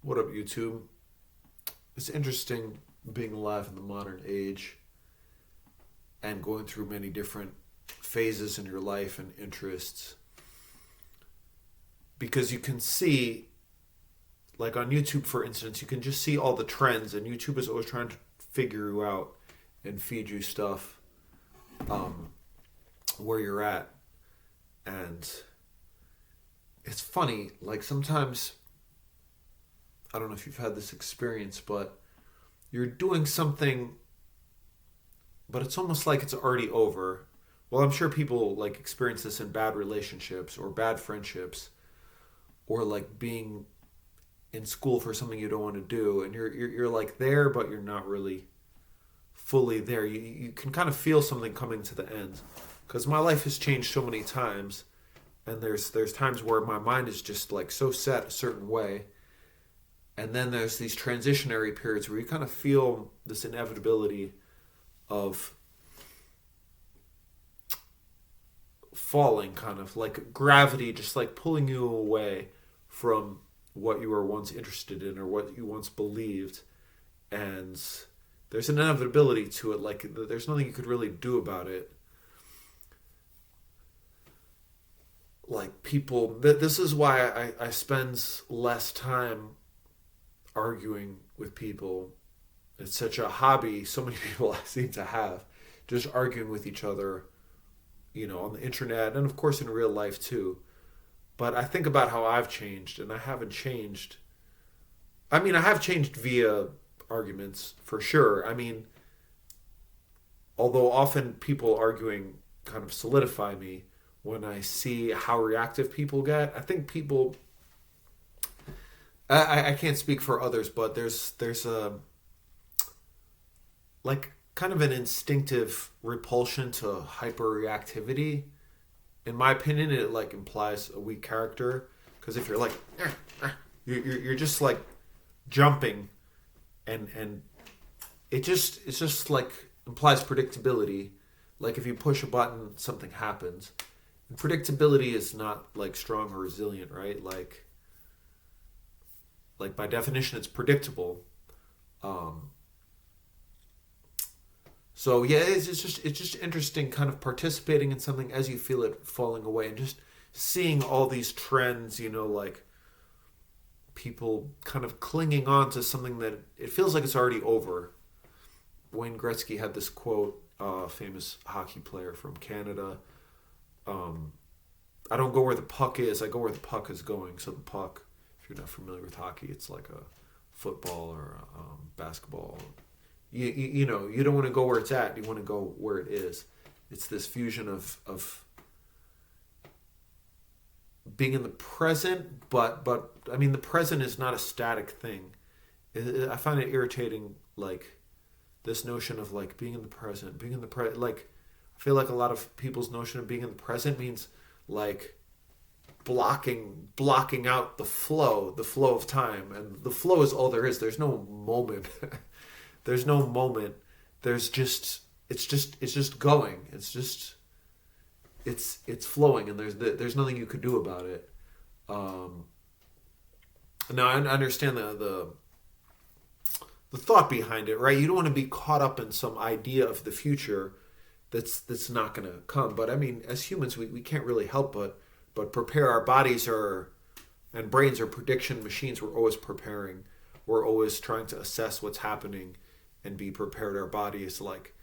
What up, YouTube? It's interesting being alive in the modern age and going through many different phases in your life and interests because you can see, like on YouTube, for instance, you can just see all the trends, and YouTube is always trying to figure you out and feed you stuff um, where you're at. And it's funny, like sometimes, I don't know if you've had this experience, but you're doing something, but it's almost like it's already over. Well, I'm sure people like experience this in bad relationships or bad friendships, or like being in school for something you don't want to do, and you're like there, but you're not really fully there. You can kind of feel something coming to the end, because my life has changed so many times, and there's times where my mind is just like so set a certain way, and then there's these transitionary periods where you kind of feel this inevitability of falling, kind of like gravity just like pulling you away from what you were once interested in or what you once believed. And there's an inevitability to it, like there's nothing you could really do about it. Like people, this is why I spend less time arguing with people. It's such a hobby so many people seem to have, just arguing with each other, on the internet and of course in real life too. But I think about how I've changed, and I haven't changed. I mean, I have changed via arguments for sure. I mean, although often people arguing kind of solidify me when I see how reactive people get. I think people. I can't speak for others, but there's a like kind of an instinctive repulsion to hyperreactivity. In my opinion, it like implies a weak character, because if you're like you're just like jumping, and it's just like implies predictability. Like if you push a button, something happens. And predictability is not like strong or resilient, right? Like by definition, it's predictable. Um, So yeah, it's just interesting, kind of participating in something as you feel it falling away, and just seeing all these trends. Like people kind of clinging on to something that it feels like it's already over. Wayne Gretzky had this quote, famous hockey player from Canada. Um, I don't go where the puck is; I go where the puck is going. So the puck, if you're not familiar with hockey, it's like a football or basketball. You don't want to go where it's at. You want to go where it is. It's this fusion of being in the present, but I mean the present is not a static thing. I find it irritating, like this notion of like being in the present, being in the present. Like I feel like a lot of people's notion of being in the present means like blocking out the flow of time, and the flow is all there is. There's no moment. There's no moment. There's just it's just going. It's flowing, and there's nothing you could do about it. Um, Now I understand the thought behind it, right? You don't want to be caught up in some idea of the future that's not going to come. But I mean, as humans, we can't really help but prepare. Our bodies are and brains are prediction machines. We're always preparing. We're always trying to assess what's happening and be prepared. Our body is like,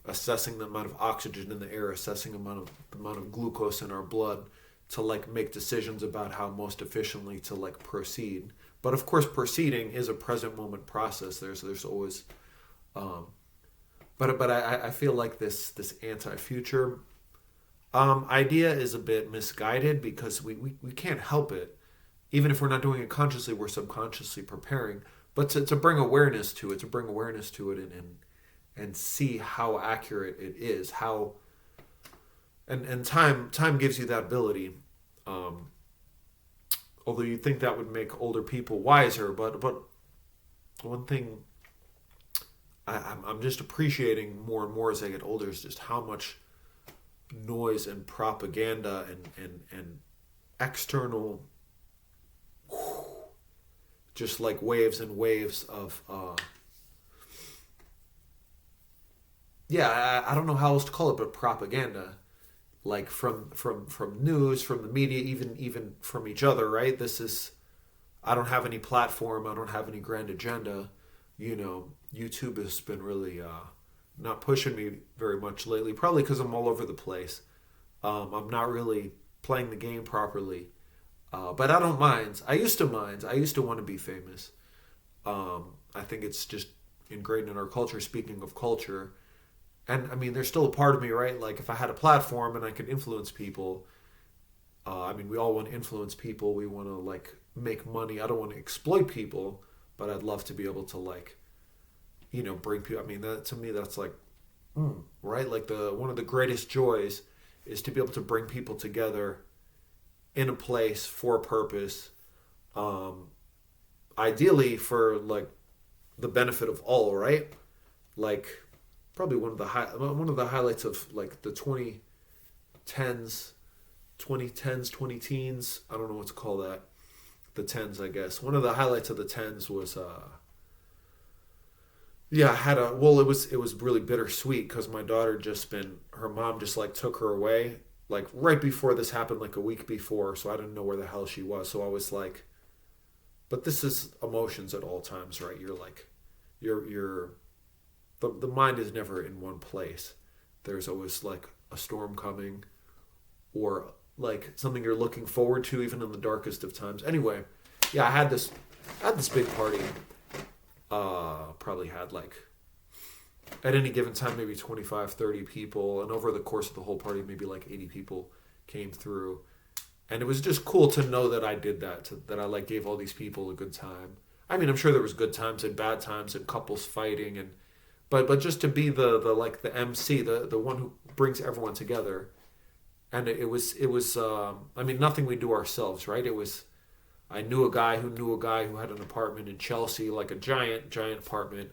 assessing the amount of oxygen in the air, assessing the amount of glucose in our blood to like make decisions about how most efficiently to like proceed. But of course, proceeding is a present moment process. There's always, um, but I feel like this anti future idea is a bit misguided, because we can't help it. Even if we're not doing it consciously, we're subconsciously preparing. But to bring awareness to it, and see how accurate it is, how and time gives you that ability. Um, Although you think that would make older people wiser, but one thing I'm just appreciating more and more as I get older is just how much noise and propaganda and external just like waves and waves of I don't know how else to call it, but propaganda, like from news, from the media, even from each other, right? This is, I don't have any platform, I don't have any grand agenda. YouTube has been really not pushing me very much lately, probably because I'm all over the place. I'm not really playing the game properly. But I don't mind. I used to mind. I used to want to be famous. I think it's just ingrained in our culture, speaking of culture. And I mean, there's still a part of me, right? Like, if I had a platform and I could influence people, I mean, we all want to influence people. We want to, like, make money. I don't want to exploit people, but I'd love to be able to, like, bring people. I mean, that to me, that's like, right? Like, one of the greatest joys is to be able to bring people together in a place for a purpose, ideally for, like, the benefit of all, right? Like, probably one of the highlights of, like, the 2010s, 20 teens. I don't know what to call that. The tens, I guess. One of the highlights of the tens was I had it was really bittersweet because my daughter her mom just, like, took her away, like, right before this happened, like a week before, so I didn't know where the hell she was. So I was like, but this is emotions at all times, right? You're like, the mind is never in one place. There's always, like, a storm coming, or, like, something you're looking forward to even in the darkest of times. Anyway, I had this big party. Probably had, like, at any given time maybe 25, 30 people, and over the course of the whole party maybe like 80 people came through. And it was just cool to know that I did that, that I, like, gave all these people a good time. I mean, I'm sure there was good times and bad times and couples fighting, and but just to be the like the MC, the one who brings everyone together. And it was I mean, nothing we do ourselves, right? I knew a guy who had an apartment in Chelsea, like a giant apartment.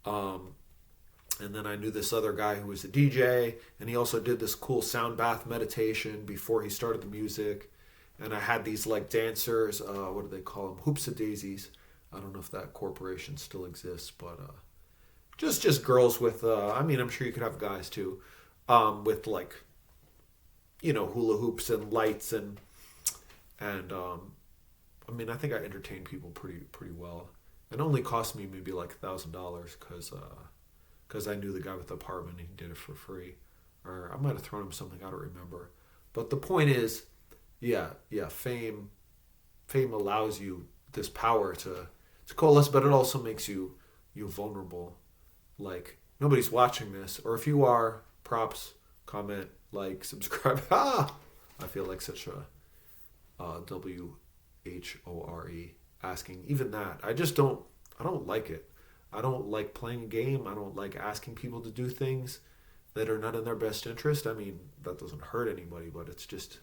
And then I knew this other guy who was a DJ, and he also did this cool sound bath meditation before he started the music. And I had these, like, dancers, what do they call them? Hoops of Daisies. I don't know if that corporation still exists, but just girls with, I mean, I'm sure you could have guys too, with, like, hula hoops and lights and I mean, I think I entertained people pretty well. It only cost me maybe like $1,000 because I knew the guy with the apartment and he did it for free, or I might have thrown him something, I don't remember. But the point is, fame allows you this power to coalesce, but it also makes you vulnerable. Like, nobody's watching this, or if you are, props, comment, like, subscribe. I feel like such a WHORE asking even that. I don't like it. I don't like playing a game. I don't like asking people to do things that are not in their best interest. I mean, that doesn't hurt anybody, but it's just,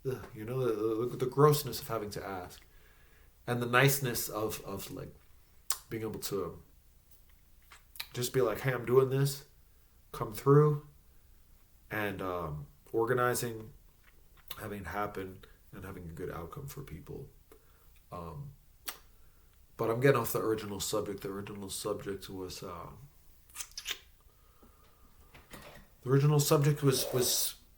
the grossness of having to ask, and the niceness of like being able to just be like, hey, I'm doing this, come through, and organizing, having it happen, and having a good outcome for people. But I'm getting off the original subject. The original subject was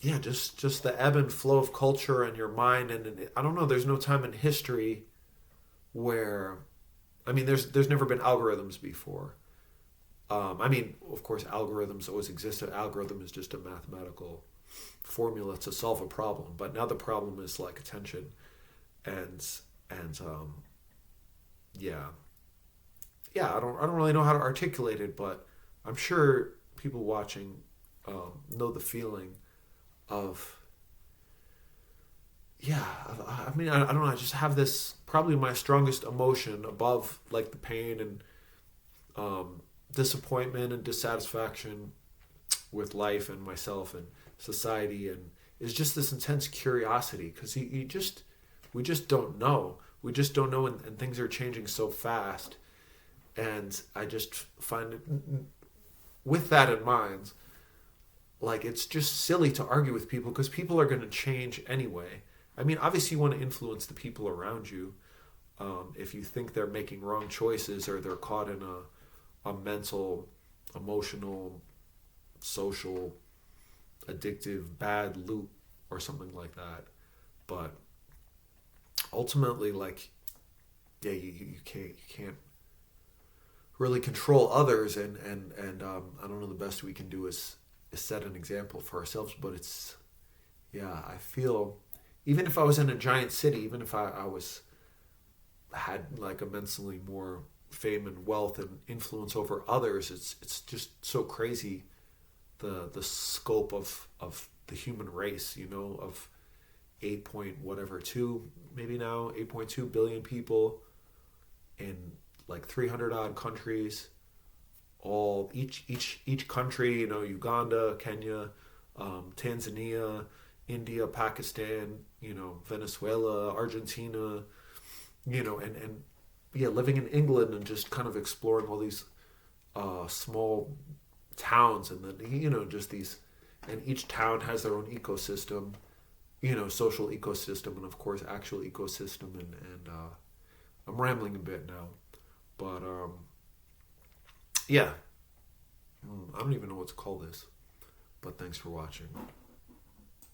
just the ebb and flow of culture and your mind. And I don't know, there's no time in history where, I mean, there's never been algorithms before. I mean, of course, algorithms always existed. Algorithm is just a mathematical formula to solve a problem. But now the problem is, like, attention, and I don't really know how to articulate it, but I'm sure people watching know the feeling of, I mean, I don't know, I just have this, probably my strongest emotion above, like, the pain and disappointment and dissatisfaction with life and myself and society, and is just this intense curiosity, because we just don't know. We just don't know, and things are changing so fast. And I just find it, with that in mind, like, it's just silly to argue with people, because people are going to change anyway. I mean, obviously you want to influence the people around you, if you think they're making wrong choices or they're caught in a mental, emotional, social, addictive, bad loop or something like that. But ultimately, like, yeah, you can't really control others, and I don't know, the best we can do is set an example for ourselves. But it's, yeah, I feel, even if I was in a giant city, even if I was had like immensely more fame and wealth and influence over others, it's just so crazy the scope of the human race, you know, of 8 point whatever 2 maybe now 8.2 billion people in like 300 odd countries, all each country, you know, Uganda, Kenya, Tanzania, India, Pakistan, you know, Venezuela, Argentina, you know, and yeah, living in England and just kind of exploring all these small towns, and then, you know, just these, and each town has their own ecosystem, you know, social ecosystem, and of course actual ecosystem, and I'm rambling a bit now, but yeah, I don't even know what to call this, but thanks for watching.